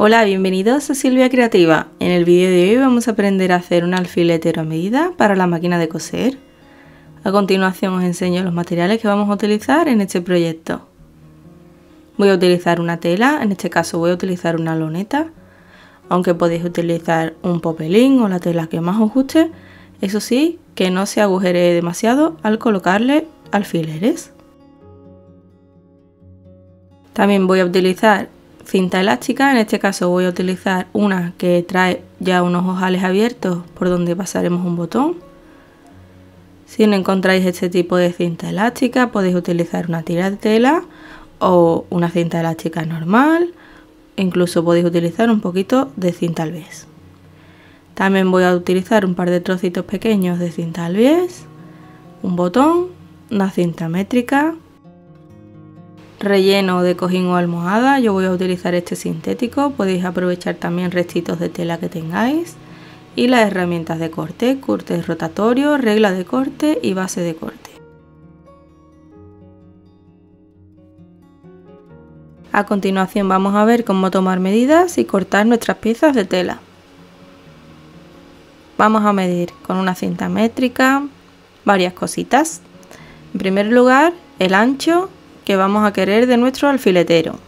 Hola, bienvenidos a Silvia Creativa. En el vídeo de hoy vamos a aprender a hacer un alfiletero a medida para la máquina de coser. A continuación os enseño los materiales que vamos a utilizar en este proyecto. Voy a utilizar una tela, en este caso voy a utilizar una loneta, aunque podéis utilizar un popelín o la tela que más os guste, eso sí, que no se agujere demasiado al colocarle alfileres. También voy a utilizar cinta elástica, en este caso voy a utilizar una que trae ya unos ojales abiertos por donde pasaremos un botón. Si no encontráis este tipo de cinta elástica podéis utilizar una tira de tela o una cinta elástica normal, incluso podéis utilizar un poquito de cinta albiés. También voy a utilizar un par de trocitos pequeños de cinta albiés, un botón, una cinta métrica, relleno de cojín o almohada. Yo voy a utilizar este sintético, podéis aprovechar también restitos de tela que tengáis, y las herramientas de corte, curte rotatorio, regla de corte y base de corte. A continuación vamos a ver cómo tomar medidas y cortar nuestras piezas de tela. Vamos a medir con una cinta métrica varias cositas. En primer lugar, el ancho que vamos a querer de nuestro alfiletero,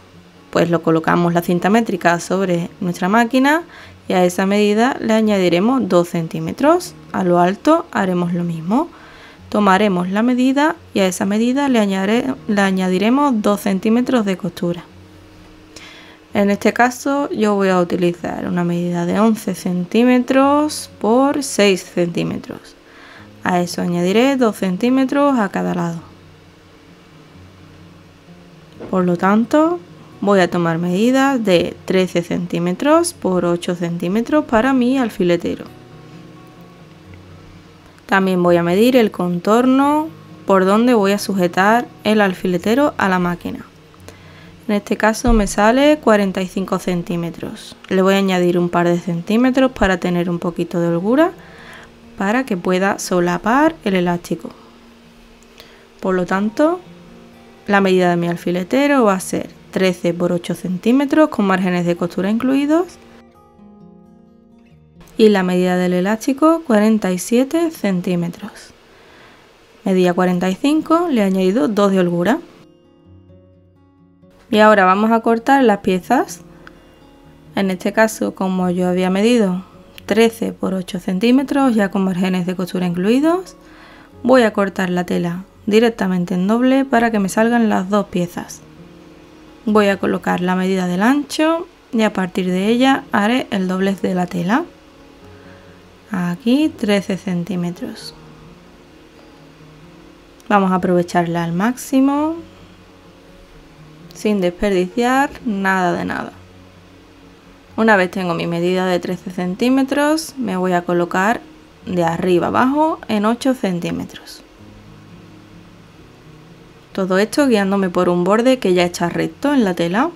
pues lo colocamos la cinta métrica sobre nuestra máquina y a esa medida le añadiremos 2 centímetros. A lo alto haremos lo mismo, tomaremos la medida y a esa medida le añadiremos 2 centímetros de costura. En este caso yo voy a utilizar una medida de 11 centímetros por 6 centímetros. A eso añadiré 2 centímetros a cada lado. Por lo tanto, voy a tomar medidas de 13 centímetros por 8 centímetros para mi alfiletero. También voy a medir el contorno por donde voy a sujetar el alfiletero a la máquina. En este caso me sale 45 centímetros. Le voy a añadir un par de centímetros para tener un poquito de holgura, para que pueda solapar el elástico. Por lo tanto, la medida de mi alfiletero va a ser 13 por 8 centímetros con márgenes de costura incluidos. Y la medida del elástico 47 centímetros. Medida 45, le he añadido 2 de holgura. Y ahora vamos a cortar las piezas. En este caso, como yo había medido 13 por 8 centímetros, ya con márgenes de costura incluidos, voy a cortar la tela directamente en doble para que me salgan las dos piezas. Voy a colocar la medida del ancho y a partir de ella haré el doblez de la tela. Aquí 13 centímetros. Vamos a aprovecharla al máximo, sin desperdiciar nada de nada. Una vez tengo mi medida de 13 centímetros, me voy a colocar de arriba abajo en 8 centímetros. Todo esto guiándome por un borde que ya está recto en la tela.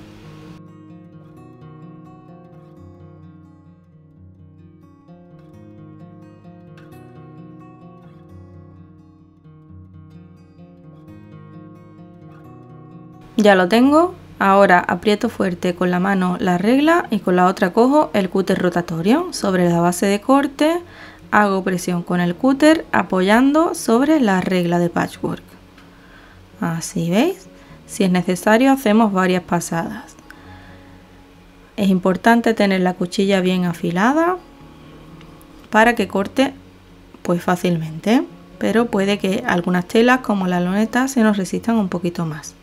Ya lo tengo. Ahora aprieto fuerte con la mano la regla y con la otra cojo el cúter rotatorio sobre la base de corte. Hago presión con el cúter apoyando sobre la regla de patchwork. Así, ¿veis? Si es necesario hacemos varias pasadas. Es importante tener la cuchilla bien afilada para que corte pues fácilmente, pero puede que algunas telas como la loneta se nos resistan un poquito más.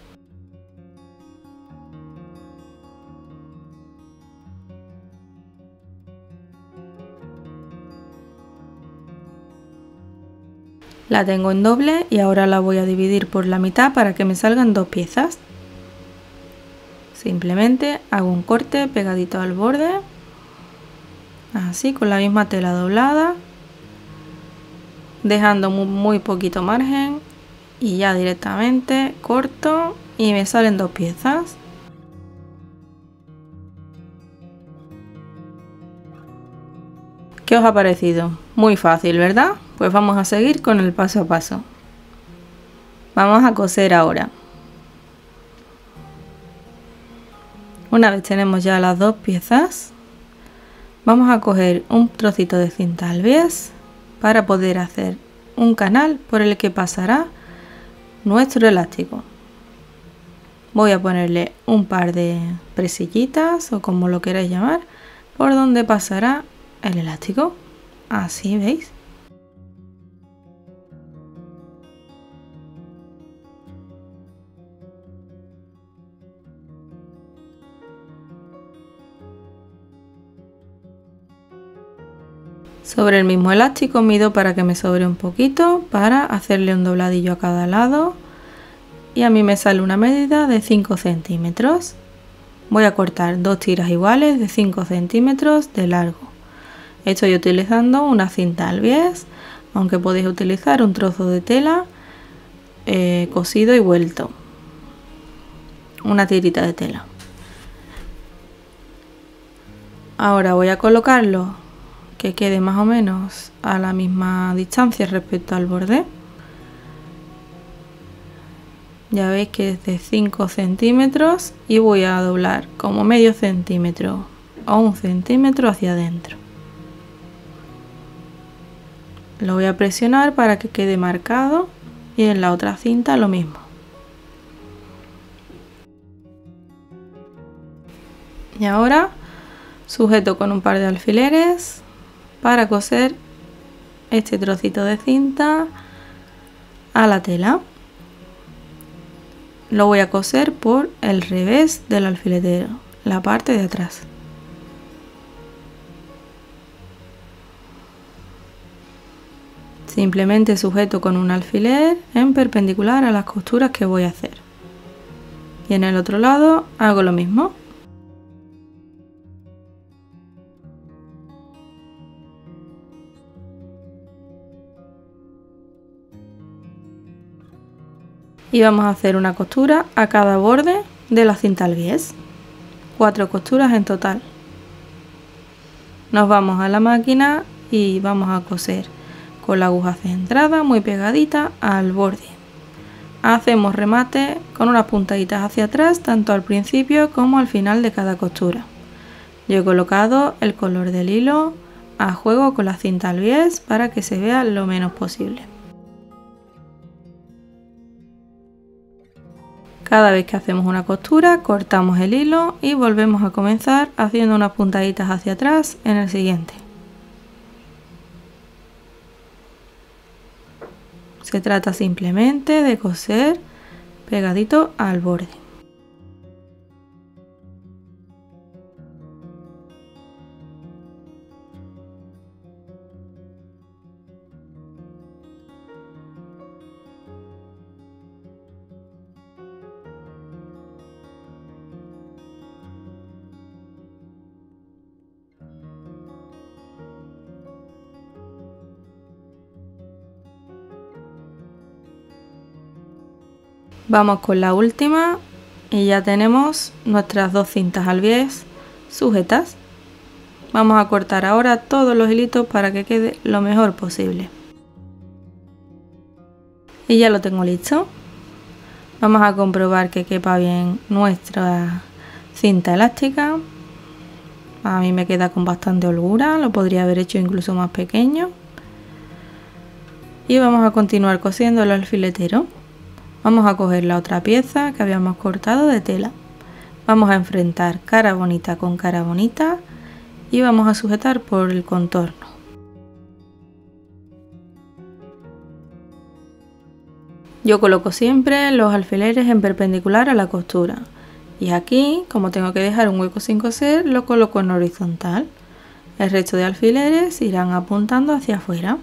La tengo en doble y ahora la voy a dividir por la mitad para que me salgan dos piezas. Simplemente hago un corte pegadito al borde, así con la misma tela doblada, dejando muy poquito margen y ya directamente corto y me salen dos piezas. ¿Qué os ha parecido? Muy fácil, ¿verdad? Pues vamos a seguir con el paso a paso. Vamos a coser ahora. Una vez tenemos ya las dos piezas, vamos a coger un trocito de cinta al bies para poder hacer un canal por el que pasará nuestro elástico. Voy a ponerle un par de presillitas o como lo queráis llamar por donde pasará el elástico. Así, ¿veis? Sobre el mismo elástico mido para que me sobre un poquito para hacerle un dobladillo a cada lado y a mí me sale una medida de 5 centímetros. Voy a cortar dos tiras iguales de 5 centímetros de largo. Estoy utilizando una cinta al bies, aunque podéis utilizar un trozo de tela cosido y vuelto, una tirita de tela. Ahora voy a colocarlo que quede más o menos a la misma distancia respecto al borde. Ya veis que es de 5 centímetros y voy a doblar como medio centímetro o 1 centímetro hacia adentro. Lo voy a presionar para que quede marcado y en la otra cinta lo mismo. Y ahora sujeto con un par de alfileres para coser este trocito de cinta a la tela. Lo voy a coser por el revés del alfiletero, la parte de atrás. Simplemente sujeto con un alfiler en perpendicular a las costuras que voy a hacer. Y en el otro lado hago lo mismo. Y vamos a hacer una costura a cada borde de la cinta al bies. 4 costuras en total. Nos vamos a la máquina y vamos a coser con la aguja centrada muy pegadita al borde. Hacemos remate con unas puntaditas hacia atrás tanto al principio como al final de cada costura. Yo he colocado el color del hilo a juego con la cinta al bies para que se vea lo menos posible. Cada vez que hacemos una costura cortamos el hilo y volvemos a comenzar haciendo unas puntaditas hacia atrás en el siguiente. Se trata simplemente de coser pegadito al borde. Vamos con la última y ya tenemos nuestras dos cintas al bies sujetas. Vamos a cortar ahora todos los hilitos para que quede lo mejor posible. Y ya lo tengo listo. Vamos a comprobar que quepa bien nuestra cinta elástica. A mí me queda con bastante holgura, lo podría haber hecho incluso más pequeño. Y vamos a continuar cosiendo el alfiletero. Vamos a coger la otra pieza que habíamos cortado de tela. Vamos a enfrentar cara bonita con cara bonita y vamos a sujetar por el contorno. Yo coloco siempre los alfileres en perpendicular a la costura. Y aquí, como tengo que dejar un hueco sin coser, lo coloco en horizontal. El resto de alfileres irán apuntando hacia afuera.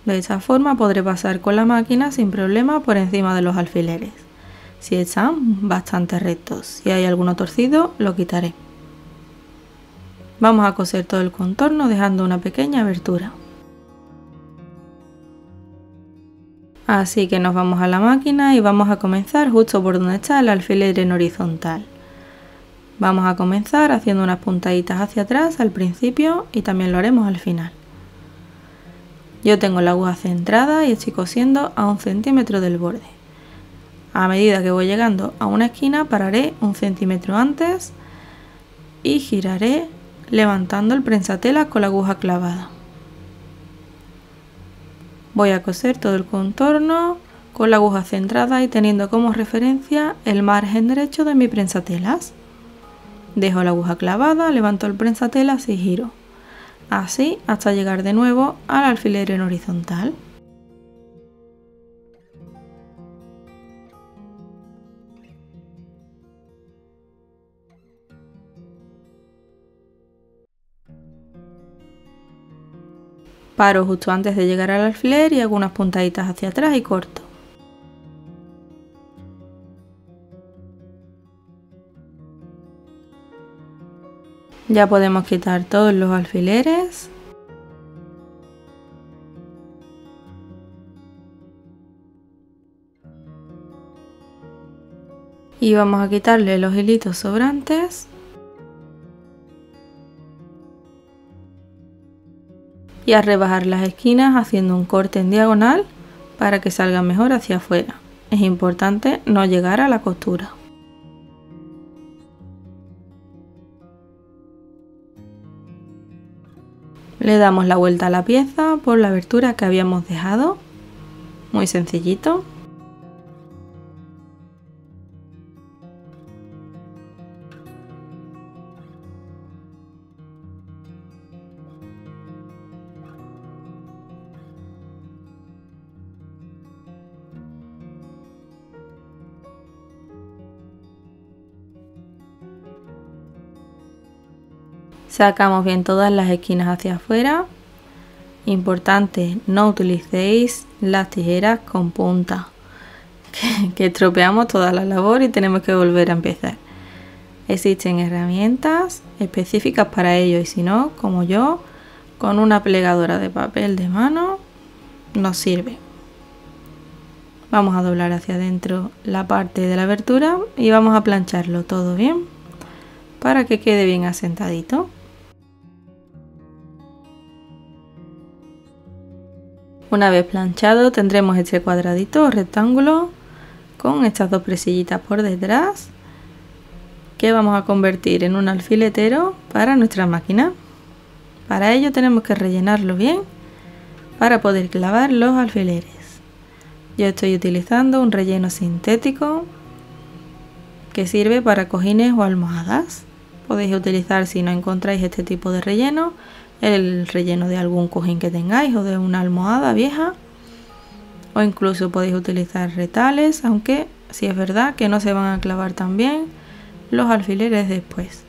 De esta forma podré pasar con la máquina sin problema por encima de los alfileres. Si están bastante rectos, si hay alguno torcido, lo quitaré. Vamos a coser todo el contorno dejando una pequeña abertura. Así que nos vamos a la máquina y vamos a comenzar justo por donde está el alfiler en horizontal. Vamos a comenzar haciendo unas puntaditas hacia atrás al principio y también lo haremos al final. Yo tengo la aguja centrada y estoy cosiendo a 1 centímetro del borde. A medida que voy llegando a una esquina pararé 1 centímetro antes y giraré levantando el prensatelas con la aguja clavada. Voy a coser todo el contorno con la aguja centrada y teniendo como referencia el margen derecho de mi prensatelas. Dejo la aguja clavada, levanto el prensatelas y giro. Así hasta llegar de nuevo al alfiler en horizontal. Paro justo antes de llegar al alfiler y hago unas puntaditas hacia atrás y corto. Ya podemos quitar todos los alfileres. Y vamos a quitarle los hilitos sobrantes. Y a rebajar las esquinas haciendo un corte en diagonal para que salga mejor hacia afuera. Es importante no llegar a la costura. Le damos la vuelta a la pieza por la abertura que habíamos dejado. Muy sencillito. Sacamos bien todas las esquinas hacia afuera. Importante, no utilicéis las tijeras con punta, que estropeamos toda la labor y tenemos que volver a empezar. Existen herramientas específicas para ello y si no, como yo, con una plegadora de papel de mano nos sirve. Vamos a doblar hacia adentro la parte de la abertura y vamos a plancharlo todo bien para que quede bien asentadito. Una vez planchado tendremos este cuadradito o rectángulo con estas dos presillitas por detrás que vamos a convertir en un alfiletero para nuestra máquina. Para ello tenemos que rellenarlo bien para poder clavar los alfileres. Yo estoy utilizando un relleno sintético que sirve para cojines o almohadas. Podéis utilizar, si no encontráis este tipo de relleno, el relleno de algún cojín que tengáis o de una almohada vieja, o incluso podéis utilizar retales, aunque sí es verdad que no se van a clavar tan bien los alfileres después.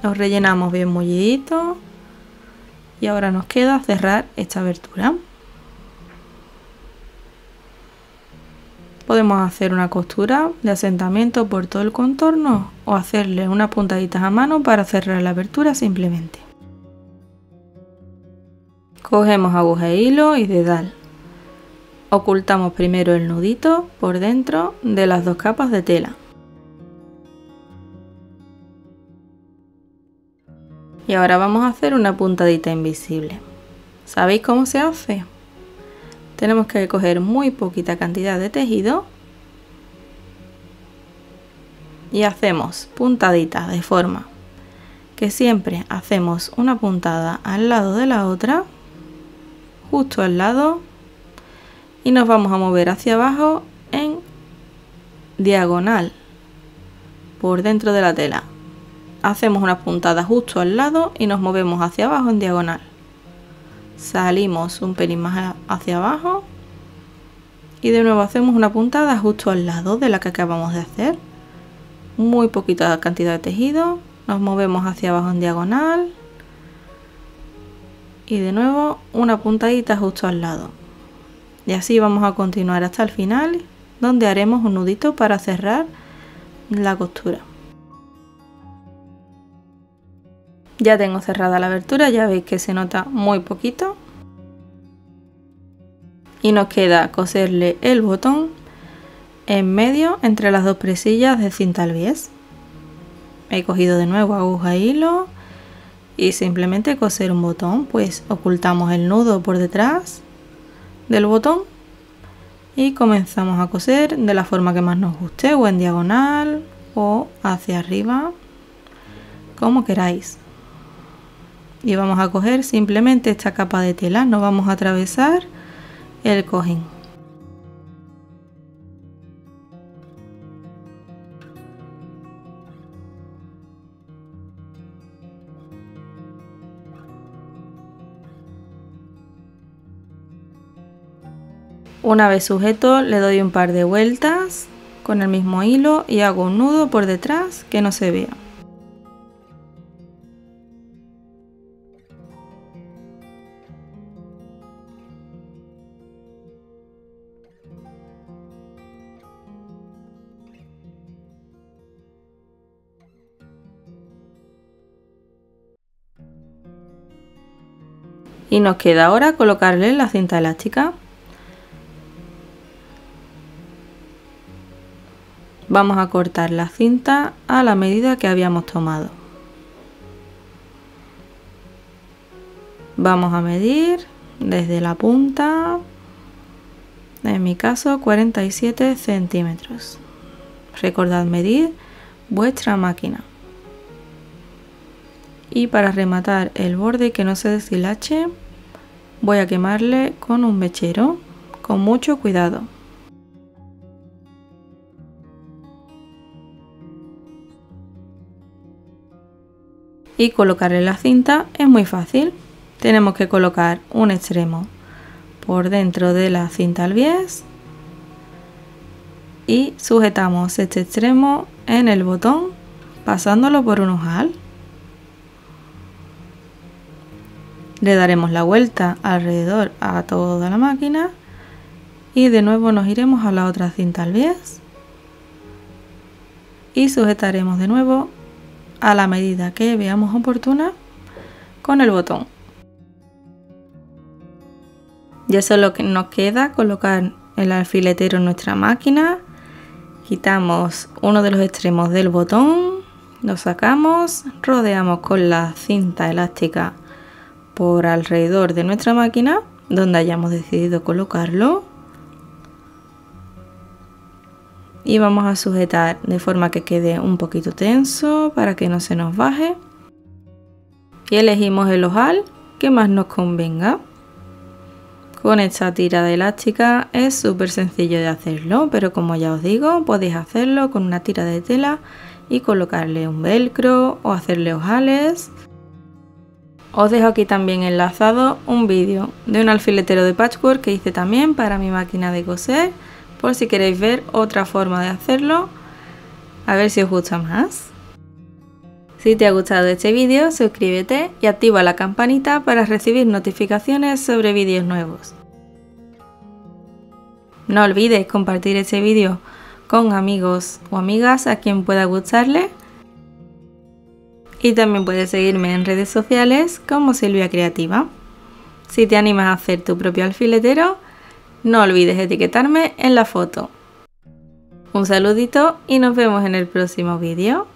Los rellenamos bien mullidito y ahora nos queda cerrar esta abertura. Podemos hacer una costura de asentamiento por todo el contorno o hacerle unas puntaditas a mano para cerrar la abertura simplemente. Cogemos aguja e hilo y dedal. Ocultamos primero el nudito por dentro de las dos capas de tela. Y ahora vamos a hacer una puntadita invisible. ¿Sabéis cómo se hace? Tenemos que coger muy poquita cantidad de tejido y hacemos puntaditas de forma que siempre hacemos una puntada al lado de la otra, justo al lado, y nos vamos a mover hacia abajo en diagonal por dentro de la tela. Hacemos una puntada justo al lado y nos movemos hacia abajo en diagonal. Salimos un pelín más hacia abajo y de nuevo hacemos una puntada justo al lado de la que acabamos de hacer. Muy poquita cantidad de tejido, nos movemos hacia abajo en diagonal y de nuevo una puntadita justo al lado. Y así vamos a continuar hasta el final, donde haremos un nudito para cerrar la costura. Ya tengo cerrada la abertura, ya veis que se nota muy poquito. Y nos queda coserle el botón en medio entre las dos presillas de cinta al bies. He cogido de nuevo aguja e hilo y simplemente coser un botón, pues ocultamos el nudo por detrás del botón y comenzamos a coser de la forma que más nos guste, o en diagonal o hacia arriba, como queráis. Y vamos a coger simplemente esta capa de tela, no vamos a atravesar el cojín. Una vez sujeto, le doy un par de vueltas con el mismo hilo y hago un nudo por detrás que no se vea. Y nos queda ahora colocarle la cinta elástica. Vamos a cortar la cinta a la medida que habíamos tomado. Vamos a medir desde la punta, en mi caso 47 centímetros. Recordad medir vuestra máquina. Y para rematar el borde y que no se deshilache, voy a quemarle con un mechero, con mucho cuidado. Y colocarle la cinta es muy fácil. Tenemos que colocar un extremo por dentro de la cinta al bies y sujetamos este extremo en el botón pasándolo por un ojal. Le daremos la vuelta alrededor a toda la máquina y de nuevo nos iremos a la otra cinta al bies y sujetaremos de nuevo a la medida que veamos oportuna con el botón. Ya solo que nos queda colocar el alfiletero en nuestra máquina. Quitamos uno de los extremos del botón, lo sacamos, rodeamos con la cinta elástica por alrededor de nuestra máquina donde hayamos decidido colocarlo y vamos a sujetar de forma que quede un poquito tenso para que no se nos baje y elegimos el ojal que más nos convenga. Con esta tira de elástica es súper sencillo de hacerlo, pero como ya os digo, podéis hacerlo con una tira de tela y colocarle un velcro o hacerle ojales. Os dejo aquí también enlazado un vídeo de un alfiletero de patchwork que hice también para mi máquina de coser, por si queréis ver otra forma de hacerlo, a ver si os gusta más. Si te ha gustado este vídeo, suscríbete y activa la campanita para recibir notificaciones sobre vídeos nuevos. No olvides compartir este vídeo con amigos o amigas a quien pueda gustarle. Y también puedes seguirme en redes sociales como Silvia Creativa. Si te animas a hacer tu propio alfiletero, no olvides etiquetarme en la foto. Un saludito y nos vemos en el próximo vídeo.